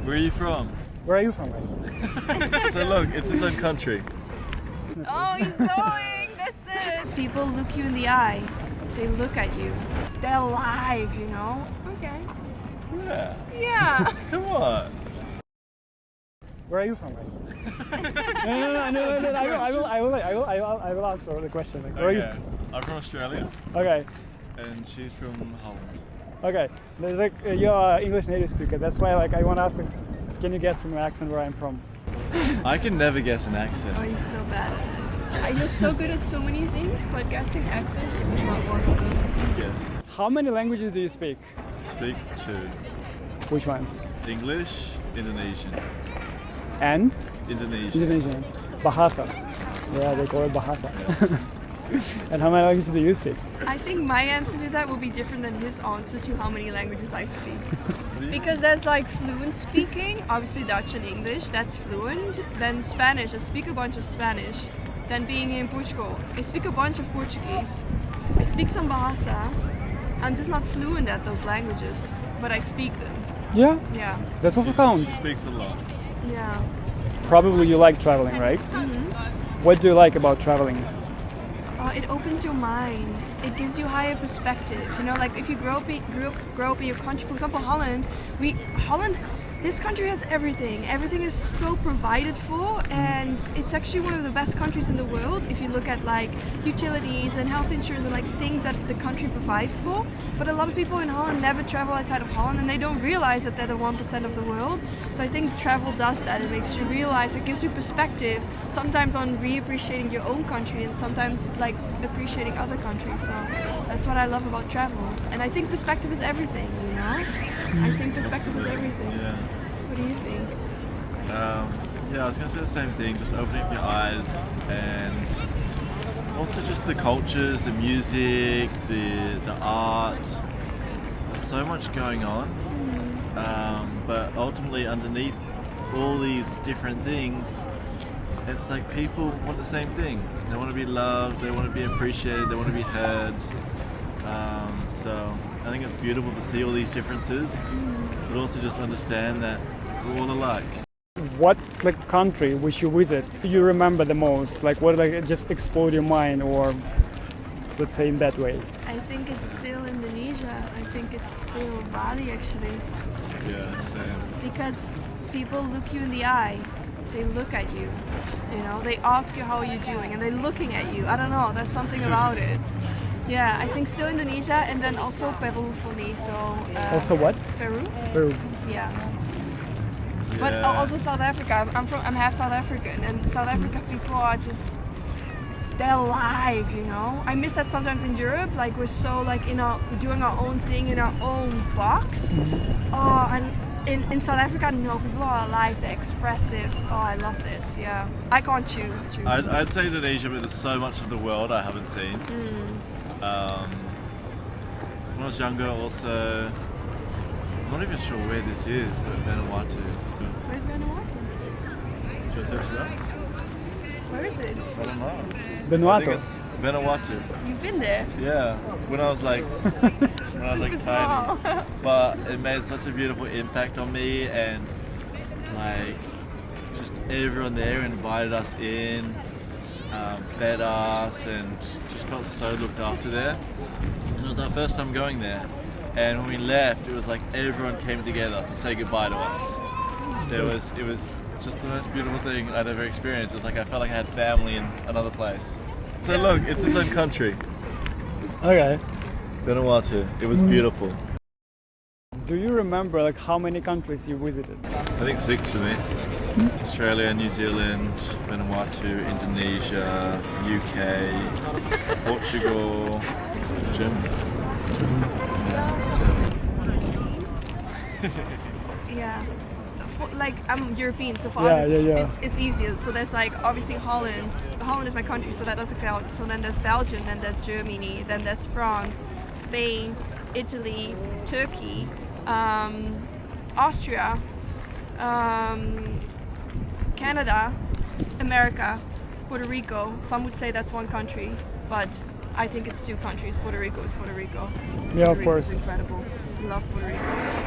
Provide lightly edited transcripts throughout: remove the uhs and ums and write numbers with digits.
Where are you from? Where are you from, guys? So look, it's his own country. Oh, he's going! That's it! People look you in the eye. They look at you. They're alive, you know? Okay. Yeah. Yeah. Come on. Where are you from, guys? No. I will answer the question. Like, where are you? Okay. I'm from Australia, Okay. and she's from Holland. Okay. There's like you're an English native speaker. That's why like I want to ask. Like, can you guess from your accent where I'm from? I can never guess an accent. Oh, you're so bad at it. You're so good at so many things, but guessing accents is not one of them. Yes. How many languages do you speak? Speak to Which ones? English, Indonesian. And Indonesian. Indonesian. Bahasa. Yeah, they call it Bahasa. Yeah. And how many languages do you speak? I think my answer to that will be different than his answer to how many languages I speak. Because there's like fluent speaking, obviously Dutch and English, that's fluent. Then Spanish, I speak a bunch of Spanish. Then being here in Portugal, I speak a bunch of Portuguese. I speak some Bahasa. I'm just not fluent at those languages, but I speak them. Yeah, Yeah. that's also counts. She speaks a lot. Yeah. Probably you like traveling, right? Mm-hmm. What do you like about traveling? It opens your mind. It gives you higher perspective. You know, like if you grow up in your country, for example, Holland. This country has everything. Everything is so provided for, and it's actually one of the best countries in the world if you look at like utilities and health insurance and like things that the country provides for. But a lot of people in Holland never travel outside of Holland, and they don't realize that they're the 1% of the world. So I think travel does that. It makes you realize, it gives you perspective, sometimes on reappreciating your own country and sometimes like appreciating other countries. So that's what I love about travel. And I think perspective is everything, you know? I think perspective is everything. Yeah. What do you think? Yeah, I was going to say the same thing, just opening up your eyes, and also just the cultures, the music, the art. There's so much going on, but ultimately underneath all these different things, it's like people want the same thing. They want to be loved, they want to be appreciated, they want to be heard. So I think it's beautiful to see all these differences, but also just understand that we're all alike. What like country which you visit do you remember the most? Like what like just explode your mind, or let's say in that way? I think it's still Indonesia. I think it's still Bali actually. Yeah, same. Because people look you in the eye. They look at you. You know, they ask you how are you doing and they're looking at you. I don't know, there's something about it. Yeah, I think still Indonesia, and then also Peru for me. So Also what? Peru. Peru. Yeah. But also South Africa. I'm half South African, and South Africa people are just, they're alive, you know. I miss that sometimes in Europe. Like we're so like doing our own thing in our own box. In South Africa, no, people are alive. They're expressive. Oh, I love this. Yeah, I can't choose. I'd say Indonesia, but there's so much of the world I haven't seen. When I was younger, also, I'm not even sure where this is, but Vanuatu. Where's Vanuatu? Should I search it up? Where is it? I don't know. I think Vanuatu. it's Vanuatu. You've been there. Yeah, when I was like Super small. tiny. But it made such a beautiful impact on me, and like just everyone there invited us in, fed us, and just felt so looked after there. And it was our first time going there, and when we left, it was like everyone came together to say goodbye to us. It was just the most beautiful thing I'd ever experienced. It's like I felt like I had family in another place. So look, it's its own country. Okay. Vanuatu. It was beautiful. Do you remember like how many countries you visited? I think 6 for me. Australia, New Zealand, Vanuatu, Indonesia, UK, Portugal, Germany. Yeah, 7. Yeah. Like I'm European, so for Yeah, us it's easier. So there's like obviously Holland. Holland is my country, so that doesn't count. So then there's Belgium, then there's Germany, then there's France, Spain, Italy, Turkey, Austria, Canada, America, Puerto Rico. Some would say that's one country, but I think it's 2 countries. Puerto Rico is Puerto Rico. Yeah, Puerto of Rico course. is incredible. love Puerto Rico.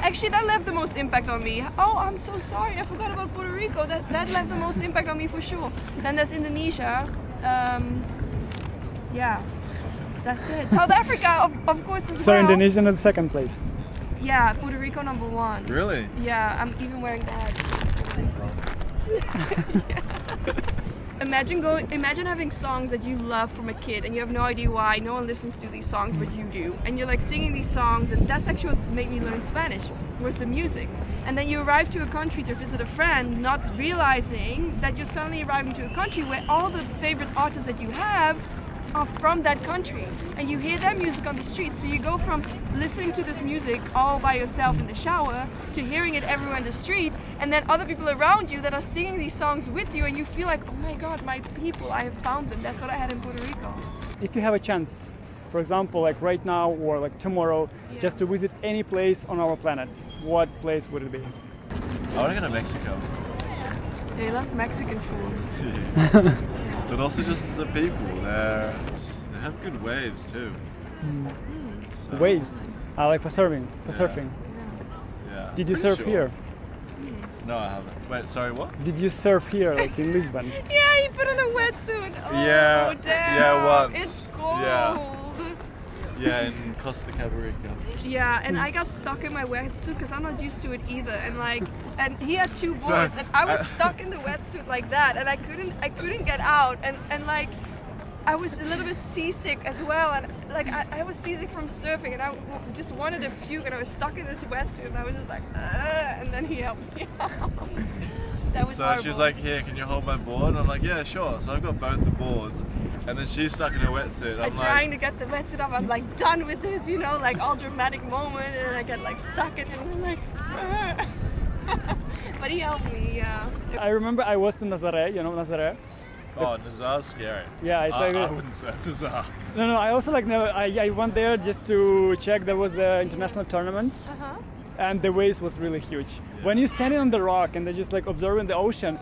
Actually, that left the most impact on me. Oh, I'm so sorry, I forgot about Puerto Rico. That left the most impact on me for sure. Then there's Indonesia. Yeah, that's it. South Africa, of course, as So well. Indonesian at second place. Yeah, Puerto Rico number 1. Really? Yeah, I'm even wearing that. Yeah. Imagine having songs that you love from a kid and you have no idea why no one listens to these songs but you do, and you're like singing these songs, and that's actually what made me learn Spanish, was the music. And then you arrive to a country to visit a friend, not realizing that you're suddenly arriving to a country where all the favorite artists that you have are from that country, and you hear their music on the street. So you go from listening to this music all by yourself in the shower to hearing it everywhere in the street, and then other people around you that are singing these songs with you, and you feel like, oh my god, my people, I have found them. That's what I had in Puerto Rico. If you have a chance, for example, like right now or like tomorrow, just to visit any place on our planet, what place would it be? I want to go to Mexico. Yeah, he loves Mexican food. But also just the people. They have good waves too. So, Waves. Like for surfing. Yeah. Yeah. Did you Pretty surf sure. here? No, I haven't. Wait, sorry, what? Did you surf here, like in Lisbon? Yeah, he put on a wetsuit. Oh, Yeah, damn. yeah, once. It's cold. Yeah. Yeah, in Costa Rica. Yeah, and I got stuck in my wetsuit because I'm not used to it either. And he had 2 boards, and I was stuck in the wetsuit like that, and I couldn't get out, and like I was a little bit seasick as well, and like I was seasick from surfing, and I just wanted to puke, and I was stuck in this wetsuit, and I was just like, and then he helped me out. That was So horrible. she was like, here, can you hold my board? And I'm like, yeah, sure. So I've got both the boards. And then she's stuck in her wetsuit. I'm I'm trying like, to get the wetsuit off. I'm like done with this, you know, like all dramatic moment, and then I get like stuck in it, and I'm like, but he helped me, yeah. I remember I was to Nazaré, you know Nazaré? oh, Nazar's scary. Yeah, it's like I wouldn't surf Nazar. no. I also like never. I went there just to check. There was the international tournament, and the waves was really huge. Yeah. When you're standing on the rock and they're just like observing the ocean,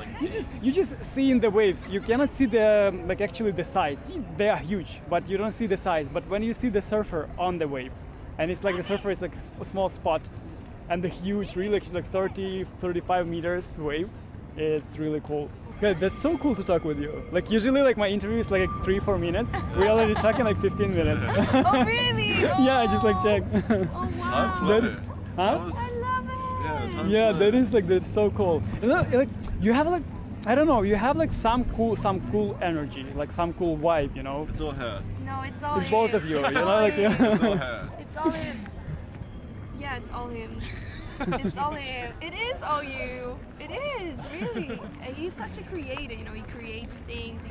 you just see in the waves. You cannot see the like actually the size. They are huge, but you don't see the size. But when you see the surfer on the wave, and it's like the surfer is like a small spot, and the huge, really like 30, 35 meters wave, it's really cool. Good, that's so cool to talk with you. Like usually like my interview is like 3-4 minutes. We already talking like 15 minutes. Oh really? Yeah, I just like check. Oh wow. Time That flew. is- I huh? love it. Yeah, time Yeah, flew. that is like that's so cool. You know, like you have like I don't know, you have like some cool energy, like some cool vibe, you know. It's all her. No, it's all It's him. both of you, It's you know, all like him. It's all yeah. her. It's all him. Yeah, it's all him. It's all him. It is all you. It is, really. And he's such a creator, you know, he creates things.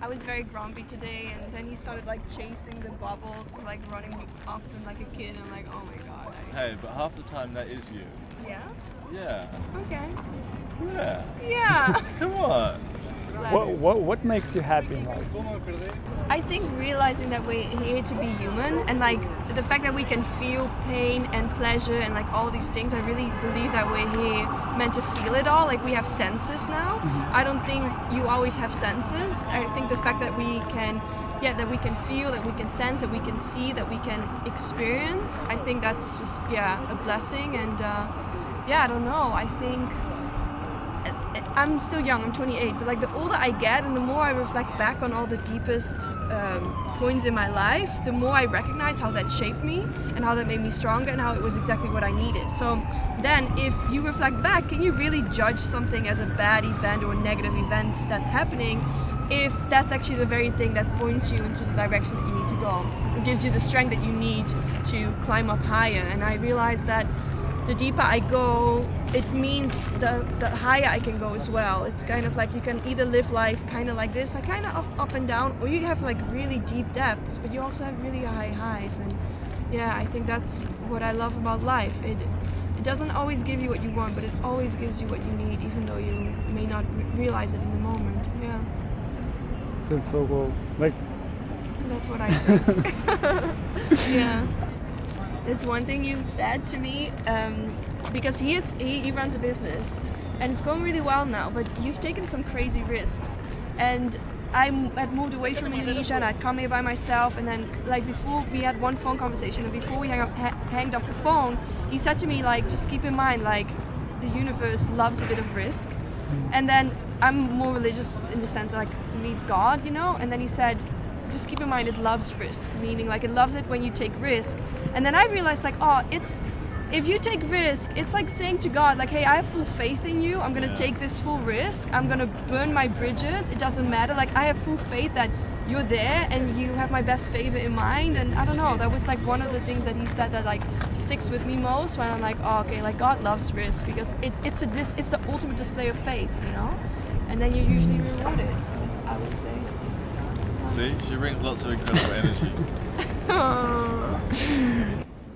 I was very grumpy today, and then he started like chasing the bubbles, like running off them like a kid, and I'm like, oh my god. Hey, but half the time that is you. Yeah? Yeah. Okay. Yeah. Yeah. Come on. Bless. What makes you happy in life? I think realizing that we're here to be human, and like the fact that we can feel pain and pleasure and like all these things, I really believe that we're here meant to feel it all. Like we have senses now. I don't think you always have senses. I think the fact that we can feel, that we can sense, that we can see, that we can experience, I think that's just a blessing. And I don't know, I think I'm still young, I'm 28, but like the older I get and the more I reflect back on all the deepest points in my life, the more I recognize how that shaped me and how that made me stronger and how it was exactly what I needed. So then if you reflect back, can you really judge something as a bad event or a negative event that's happening if that's actually the very thing that points you into the direction that you need to go? It gives you the strength that you need to climb up higher. And I realized that the deeper I go, it means the higher I can go as well. It's kind of like you can either live life kind of like this, like kind of up and down, or you have like really deep depths, but you also have really high highs. And I think that's what I love about life. It doesn't always give you what you want, but it always gives you what you need, even though you may not realize it in the moment. Yeah. That's so cool. Like That's what I think. Yeah. There's one thing you said to me, because he runs a business and it's going really well now, but you've taken some crazy risks. And I had moved away from Indonesia and I'd come here by myself, and then like before we had one phone conversation, and before we hanged up the phone, he said to me like, just keep in mind like the universe loves a bit of risk. And then I'm more religious in the sense that, like, for me it's God, you know, and then he said, just keep in mind it loves risk, meaning like it loves it when you take risk. And then I realized like, oh, it's, if you take risk, it's like saying to God, like, hey, I have full faith in you. I'm gonna take this full risk. I'm gonna burn my bridges. It doesn't matter. Like, I have full faith that you're there and you have my best favor in mind. And I don't know, that was like one of the things that he said that like sticks with me most, when I'm like, oh, okay, like God loves risk because it's the ultimate display of faith, you know. And then you're usually rewarded, I would say. See, she brings lots of incredible energy.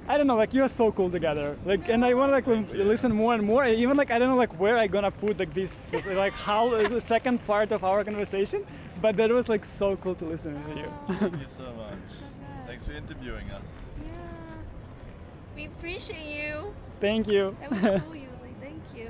I don't know, like you're so cool together. Like, and I want to like listen more and more. Even like I don't know like where I gonna put like this, like how is the second part of our conversation. But that was like so cool to listen to you. Thank you so much. Thanks for interviewing us. Yeah, we appreciate you. Thank you. That was cool, Yuli. Thank you.